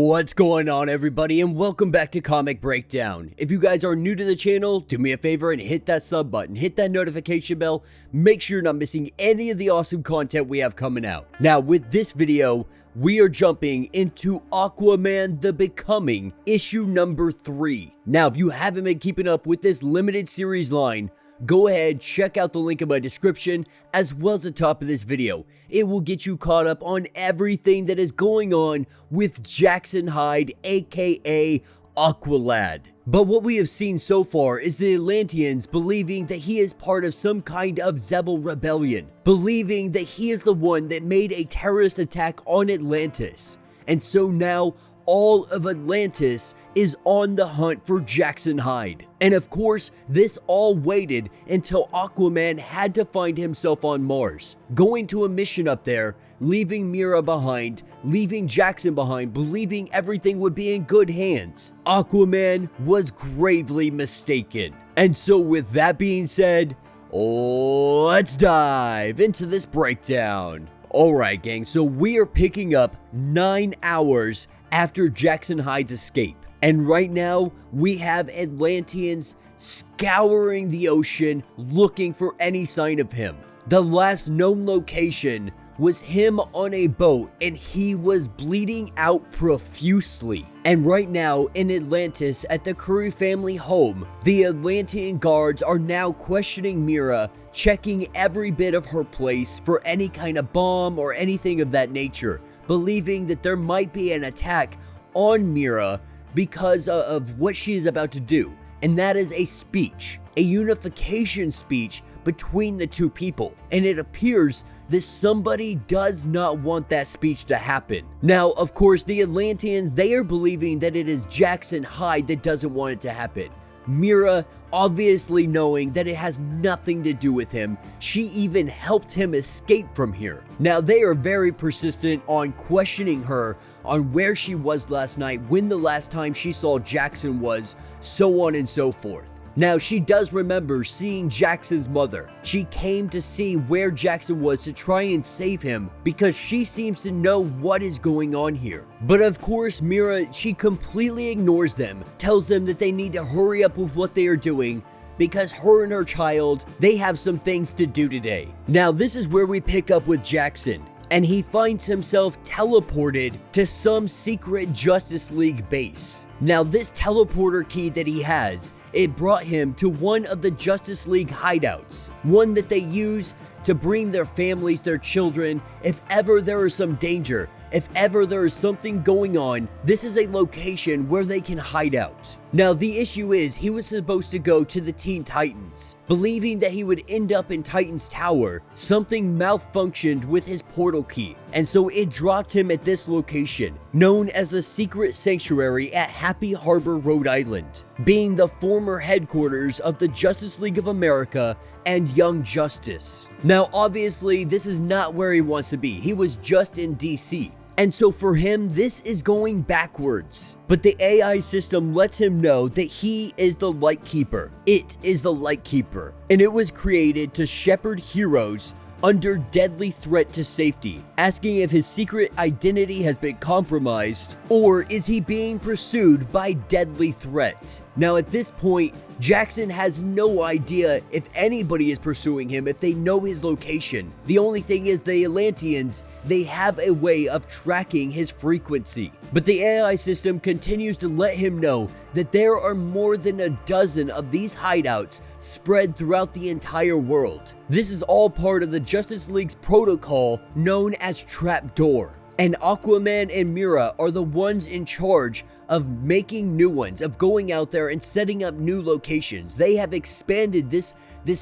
What's going on, everybody, and welcome back to Comic Breakdown. If you guys are new to the channel, do me a favor and hit that sub button, hit that notification bell, make sure you're not missing any of the awesome content we have coming out. Now, with this video, we are jumping into Aquaman The Becoming, issue number 3. Now, if you haven't been keeping up with this limited series line, go ahead, check out the link in my description as well as the top of this video. It will get you caught up on everything that is going on with Jackson Hyde, aka Aqualad. But what we have seen so far is the Atlanteans believing that he is part of some kind of Zebel rebellion, believing that he is the one that made a terrorist attack on Atlantis. And so now all of Atlantis is on the hunt for Jackson Hyde. And of course, this all waited until Aquaman had to find himself on Mars, going to a mission up there, leaving Mira behind, leaving Jackson behind, believing everything would be in good hands. Aquaman was gravely mistaken. And so with that being said, let's dive into this breakdown. Alright gang, so we are picking up 9 hours after Jackson Hyde's escape. And right now, we have Atlanteans scouring the ocean looking for any sign of him. The last known location was him on a boat and he was bleeding out profusely. And right now in Atlantis at the Curry family home, the Atlantean guards are now questioning Mira, checking every bit of her place for any kind of bomb or anything of that nature, believing that there might be an attack on Mira because of what she is about to do. And that is a speech, a unification speech between the two people. And it appears that somebody does not want that speech to happen. Now, of course, the Atlanteans, they are believing that it is Jackson Hyde that doesn't want it to happen. Mira, obviously knowing that it has nothing to do with him, she even helped him escape from here. Now, they are very persistent on questioning her on where she was last night, when the last time she saw Jackson was, so on and so forth. Now, she does remember seeing Jackson's mother. She came to see where Jackson was to try and save him because she seems to know what is going on here. But of course, Mira, she completely ignores them, tells them that they need to hurry up with what they are doing because her and her child, they have some things to do today. Now, this is where we pick up with Jackson, and he finds himself teleported to some secret Justice League base. Now, this teleporter key that he has, it brought him to one of the Justice League hideouts, one that they use to bring their families, their children, if ever there is some danger, if ever there is something going on, this is a location where they can hide out. Now, the issue is he was supposed to go to the Teen Titans, believing that he would end up in Titan's Tower. Something malfunctioned with his portal key, and so it dropped him at this location, known as the Secret Sanctuary at Happy Harbor, Rhode Island, being the former headquarters of the Justice League of America and Young Justice. Now, obviously, this is not where he wants to be. He was just in DC. And so for him, this is going backwards. But the AI system lets him know that he is the Light Keeper. It is the Light Keeper. And it was created to shepherd heroes under deadly threat to safety, asking if his secret identity has been compromised or is he being pursued by deadly threat. Now, at this point, Jackson has no idea if anybody is pursuing him, if they know his location. The only thing is the Atlanteans, they have a way of tracking his frequency. But the AI system continues to let him know that there are more than a dozen of these hideouts spread throughout the entire world. This is all part of the Justice League's protocol known as Trapdoor. And Aquaman and Mira are the ones in charge of making new ones, of going out there and setting up new locations. They have expanded this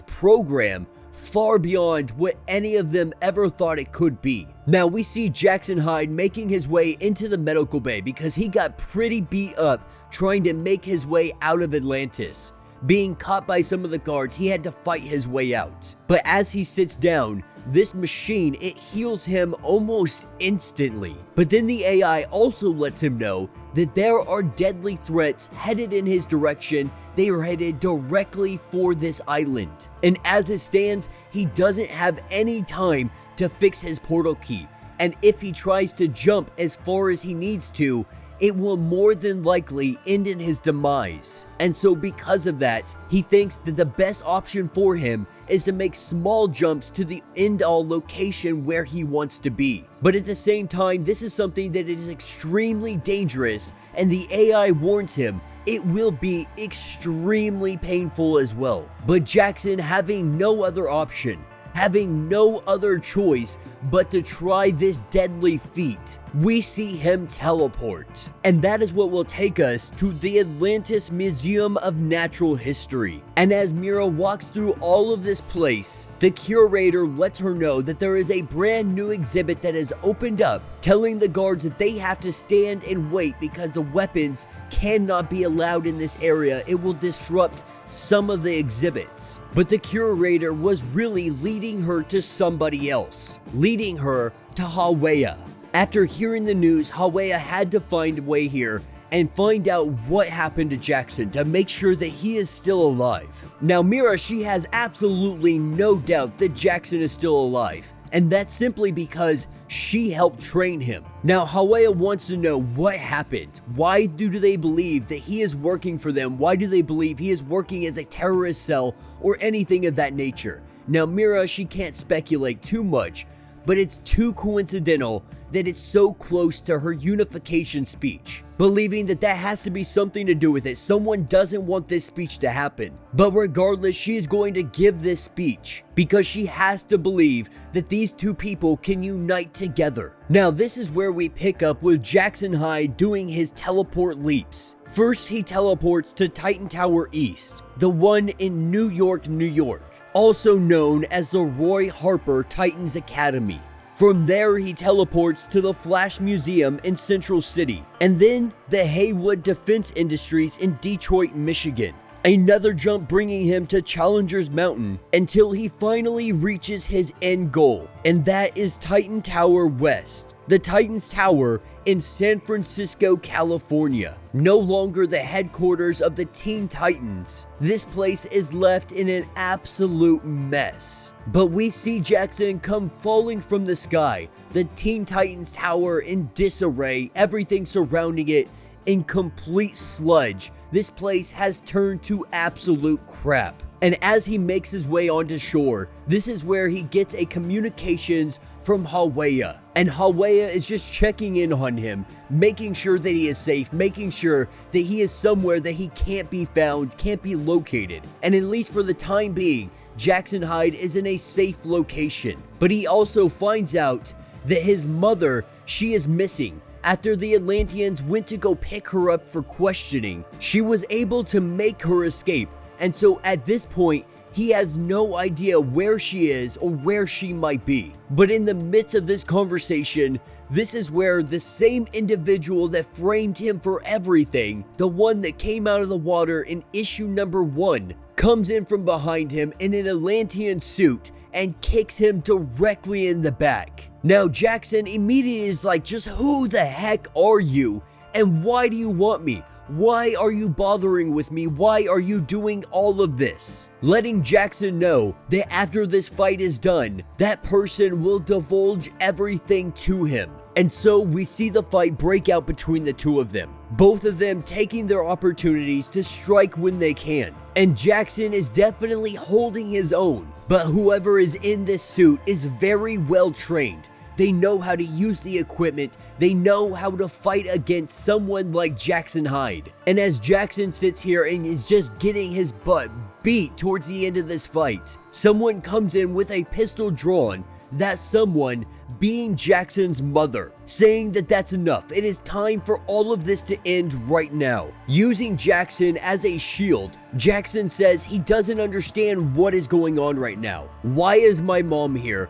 program far beyond what any of them ever thought it could be. Now, we see Jackson Hyde making his way into the medical bay because he got pretty beat up trying to make his way out of Atlantis. Being caught by some of the guards, he had to fight his way out. But as he sits down, this machine, it heals him almost instantly. But then the AI also lets him know that there are deadly threats headed in his direction. They are headed directly for this island. And as it stands, he doesn't have any time to fix his portal key. And if he tries to jump as far as he needs to, it will more than likely end in his demise. And so because of that, he thinks that the best option for him is to make small jumps to the end-all location where he wants to be. But at the same time, this is something that is extremely dangerous, and the AI warns him it will be extremely painful as well. But Jackson, having no other option, having no other choice but to try this deadly feat, we see him teleport. And that is what will take us to the Atlantis Museum of Natural History. And as Mira walks through all of this place, the curator lets her know that there is a brand new exhibit that has opened up, telling the guards that they have to stand and wait because the weapons cannot be allowed in this area. It will disrupt some of the exhibits. But the curator was really leading her to somebody else, leading her to Hawea. After hearing the news, Hawea had to find a way here and find out what happened to Jackson to make sure that he is still alive. Now Mira, she has absolutely no doubt that Jackson is still alive, and that's simply because she helped train him. Now Hawea wants to know what happened. Why do they believe that he is working for them? Why do they believe he is working as a terrorist cell or anything of that nature? Now Mira, she can't speculate too much, but it's too coincidental that it's so close to her unification speech, believing that that has to be something to do with it. Someone doesn't want this speech to happen. But regardless, she is going to give this speech because she has to believe that these two people can unite together. Now, this is where we pick up with Jackson Hyde doing his teleport leaps. First, he teleports to Titan Tower East, the one in New York, New York, also known as the Roy Harper Titans Academy. From there, he teleports to the Flash Museum in Central City, and then the Haywood Defense Industries in Detroit, Michigan. Another jump bringing him to Challenger's Mountain until he finally reaches his end goal, and that is Titan Tower West, the Titans Tower in San Francisco, California. No longer the headquarters of the Teen Titans, this place is left in an absolute mess. But we see Jackson come falling from the sky, the Teen Titans Tower in disarray, everything surrounding it in complete sludge. This place has turned to absolute crap. And as he makes his way onto shore, this is where he gets a communications from Hawea. And Hawea is just checking in on him, making sure that he is safe, making sure that he is somewhere that he can't be found, can't be located. And at least for the time being, Jackson Hyde is in a safe location. But he also finds out that his mother, she is missing. After the Atlanteans went to go pick her up for questioning, she was able to make her escape. And so at this point, he has no idea where she is or where she might be. But in the midst of this conversation, this is where the same individual that framed him for everything, the one that came out of the water in issue number 1, comes in from behind him in an Atlantean suit and kicks him directly in the back. Now Jackson immediately is like, just who the heck are you? And why do you want me? Why are you bothering with me? Why are you doing all of this? Letting Jackson know that after this fight is done, that person will divulge everything to him. And so we see the fight break out between the two of them, both of them taking their opportunities to strike when they can. And Jackson is definitely holding his own, but whoever is in this suit is very well trained. They know how to use the equipment. They know how to fight against someone like Jackson Hyde. And as Jackson sits here and is just getting his butt beat towards the end of this fight, someone comes in with a pistol drawn, that someone being Jackson's mother, saying that that's enough. It is time for all of this to end right now. Using Jackson as a shield, Jackson says he doesn't understand what is going on right now. Why is my mom here?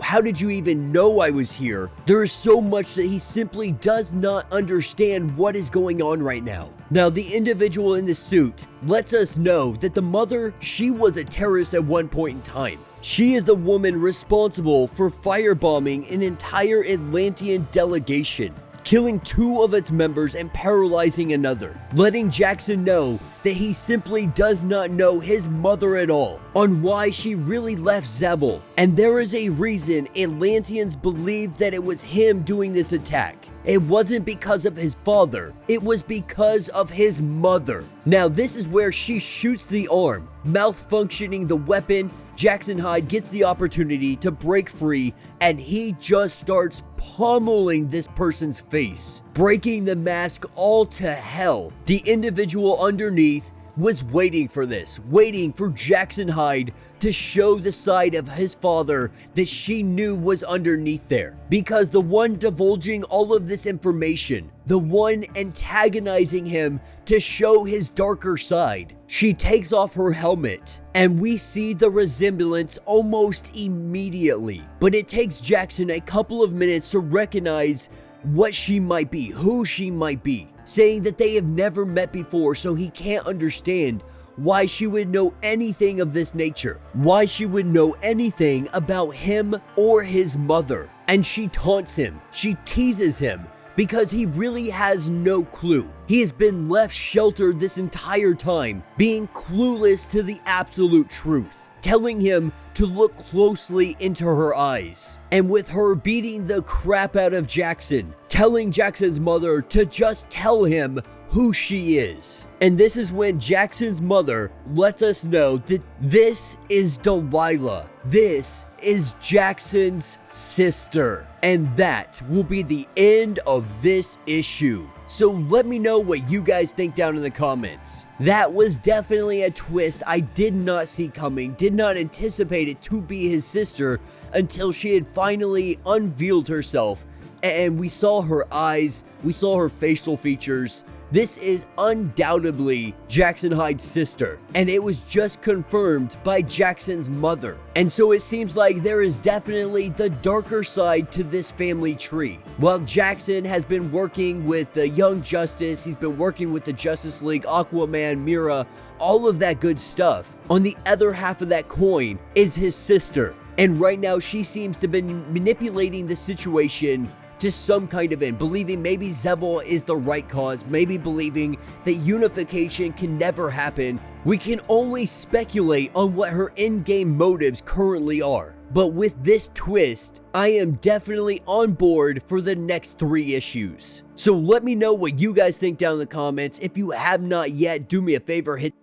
How did you even know I was here? There is so much that he simply does not understand what is going on right now. Now, the individual in the suit lets us know that the mother, she was a terrorist at one point in time. She is the woman responsible for firebombing an entire Atlantean delegation. killing 2 of its members and paralyzing another, letting Jackson know that he simply does not know his mother at all, on why she really left Zebel. And there is a reason Atlanteans believed that it was him doing this attack. It wasn't because of his father, it was because of his mother. Now this is where she shoots the arm, malfunctioning the weapon. Jackson Hyde gets the opportunity to break free, and he just starts pummeling this person's face, breaking the mask all to hell. The individual underneath was waiting for this, waiting for Jackson Hyde to show the side of his father that she knew was underneath there. Because the one divulging all of this information, the one antagonizing him to show his darker side, she takes off her helmet, and we see the resemblance almost immediately. But it takes Jackson a couple of minutes to recognize what she might be, who she might be, saying that they have never met before, so he can't understand why she would know anything of this nature, why she would know anything about him or his mother. And she taunts him, she teases him, because he really has no clue. He has been left sheltered this entire time, being clueless to the absolute truth, telling him to look closely into her eyes. And with her beating the crap out of Jackson, telling Jackson's mother to just tell him who she is. And this is when Jackson's mother lets us know that this is Delilah. This is Jackson's sister. And that will be the end of this issue. So let me know what you guys think down in the comments. That was definitely a twist I did not see coming, did not anticipate it to be his sister until she had finally unveiled herself. And we saw her eyes, we saw her facial features. This is undoubtedly Jackson Hyde's sister, and it was just confirmed by Jackson's mother. And so it seems like there is definitely the darker side to this family tree. While Jackson has been working with the Young Justice, he's been working with the Justice League, Aquaman, Mira, all of that good stuff. On the other half of that coin is his sister. And right now she seems to be manipulating the situation to some kind of end, believing maybe Zebel is the right cause, maybe believing that unification can never happen. We can only speculate on what her in-game motives currently are. But with this twist, I am definitely on board for the next 3 issues. So let me know what you guys think down in the comments. If you have not yet, do me a favor, hit